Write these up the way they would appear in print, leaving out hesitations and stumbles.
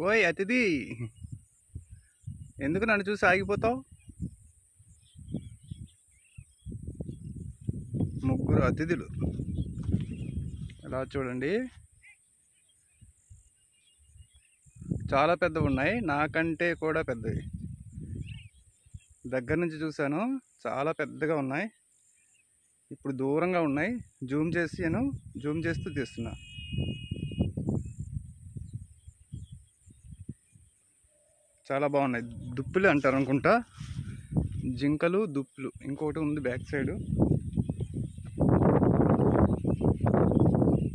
ఓయ్ అతిథి, ఎందుకు నన్ను చూసి ఆగిపోతావు? ముగ్గురు అతిథులు ఎలా చూడండి, చాలా పెద్దవి ఉన్నాయి, నాకంటే కూడా పెద్దవి. దగ్గర నుంచి చూశాను, చాలా పెద్దగా ఉన్నాయి. ఇప్పుడు దూరంగా ఉన్నాయి, జూమ్ చేస్తూ తీస్తున్నా. చాలా బాగున్నాయి. దుప్పులు అంటారు అనుకుంటా, జింకలు దుప్పులు. ఇంకోటి ఉంది బ్యాక్ సైడ్.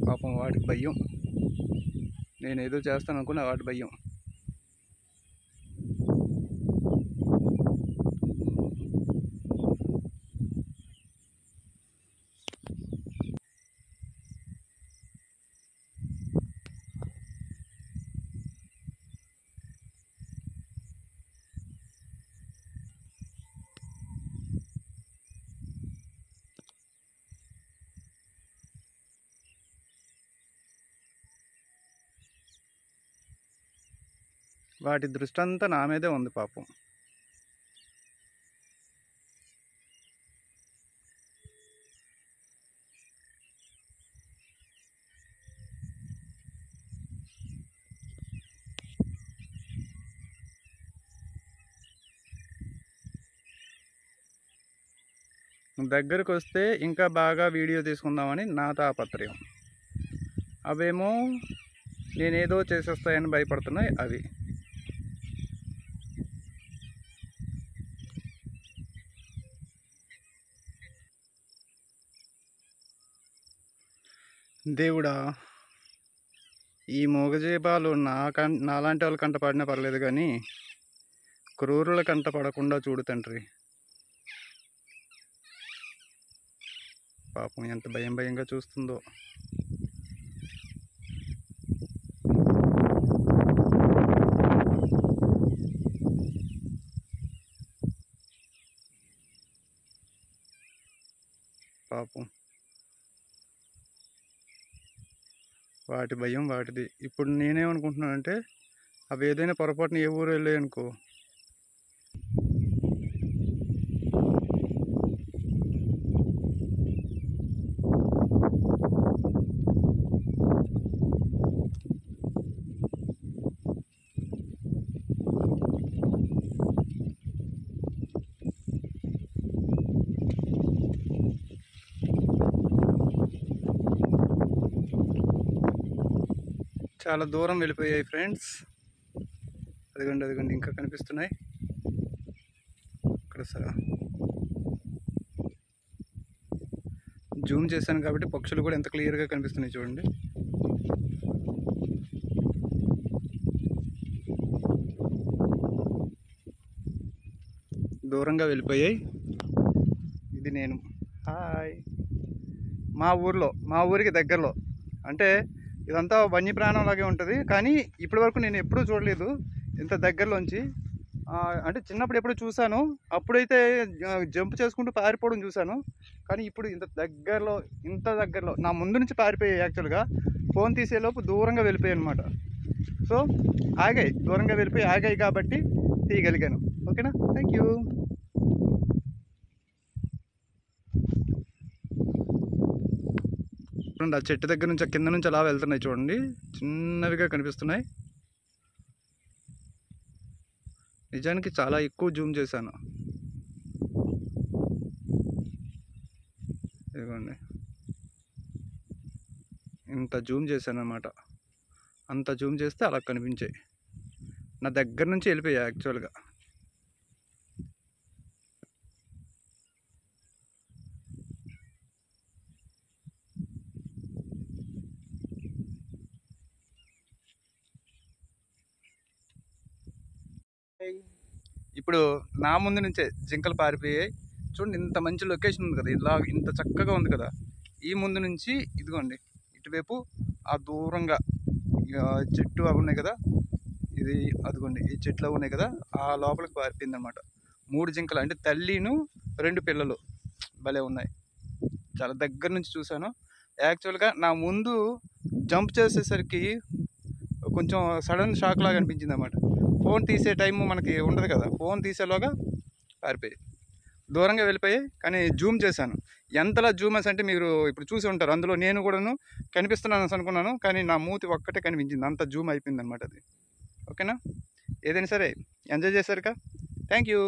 పాపం వాటికి భయం, నేనేదో చేస్తాను అనుకున్నా, వాటి భయం. వాటి దృష్టి అంతా నా మీదే ఉంది పాపం. దగ్గరకు వస్తే ఇంకా బాగా వీడియో తీసుకుందామని నా తాపత్రయం. అవేమో నేనేదో చేసేస్తాయని భయపడుతున్నాయి అవి. దేవుడా, ఈ మూగజీవాలు నాలాంటి వాళ్ళ కంట పడినా పర్లేదు, కానీ క్రూరుల కంట పడకుండా చూడు తండ్రి. పాపం ఎంత భయం భయంగా చూస్తుందో. పాపం వాటి భయం వాటిది. ఇప్పుడు నేనేమనుకుంటున్నానంటే అవి ఏదైనా పొరపాటున ఏ ఊరు వెళ్ళాయి అనుకో, చాలా దూరం వెళ్ళిపోయాయి ఫ్రెండ్స్. అదిగోండి అదిగోండి ఇంకా కనిపిస్తున్నాయి ఇక్కడ. సరే జూమ్ చేశాను కాబట్టి పక్షులు కూడా ఎంత క్లియర్గా కనిపిస్తున్నాయి చూడండి. దూరంగా వెళ్ళిపోయాయి. ఇది నేను హాయ్ మా ఊరికి దగ్గరలో, అంటే ఇదంతా వన్యప్రాణం లాగే ఉంటుంది. కానీ ఇప్పటి వరకు నేను ఎప్పుడూ చూడలేదు ఇంత దగ్గరలోంచి. అంటే చిన్నప్పుడు ఎప్పుడు చూశాను, అప్పుడైతే జంప్ చేసుకుంటూ పారిపోవడం చూశాను. కానీ ఇప్పుడు ఇంత దగ్గరలో నా ముందు నుంచి పారిపోయాయి. యాక్చువల్గా ఫోన్ తీసేలోపు దూరంగా వెళ్ళిపోయాయి అనమాట. సో దూరంగా వెళ్ళిపోయి ఆగాయి కాబట్టి తీయగలిగాను. ఓకేనా, థ్యాంక్ యూ. చూడండి, ఆ చెట్టు దగ్గర నుంచి కింద నుంచి అలా వెళ్తున్నాయి చూడండి, చిన్నవిగా కనిపిస్తున్నాయి. నిజానికి చాలా ఎక్కువ జూమ్ చేశాను. ఇదిగోండి ఇంత జూమ్ చేశాను అన్నమాట. అంత జూమ్ చేస్తే అలా కనిపించాయి. నా దగ్గర నుంచి వెళ్ళిపోయాయి యాక్చువల్గా. ఇప్పుడు నా ముందు నుంచే జింకలు పారిపోయాయి. చూడండి, ఇంత మంచి లొకేషన్ ఉంది కదా, ఇలా ఇంత చక్కగా ఉంది కదా. ఈ ముందు నుంచి ఇదిగోండి ఇటువైపు ఆ దూరంగా చెట్టు అవి ఉన్నాయి కదా, ఇది అదిగోండి ఈ చెట్లు అవి ఉన్నాయి కదా, ఆ లోపలికి పారిపోయింది అనమాట. 3 జింకలు, అంటే తల్లిను 2 పిల్లలు భలే ఉన్నాయి. చాలా దగ్గర నుంచి చూశాను. యాక్చువల్గా నా ముందు జంప్ చేసేసరికి కొంచెం సడన్ షాక్ లాగా అనిపించింది అన్నమాట. ఫోన్ తీసే టైం మనకి ఉండదు కదా, ఫోన్ తీసేలోగా పారిపోయాయి, దూరంగా వెళ్ళిపోయాయి. కానీ జూమ్ చేశాను. ఎంతలా జూమ్ చేసి అంటే మీరు ఇప్పుడు చూసి ఉంటారు, అందులో నేను కూడాను కనిపిస్తున్నాను అనుకున్నాను, కానీ నా మూతి ఒక్కటే కనిపించింది, అంత జూమ్ అయిపోయింది అనమాట అది. ఓకేనా, ఏదైనా సరే ఎంజాయ్ చేశారుగా, థ్యాంక్ యూ.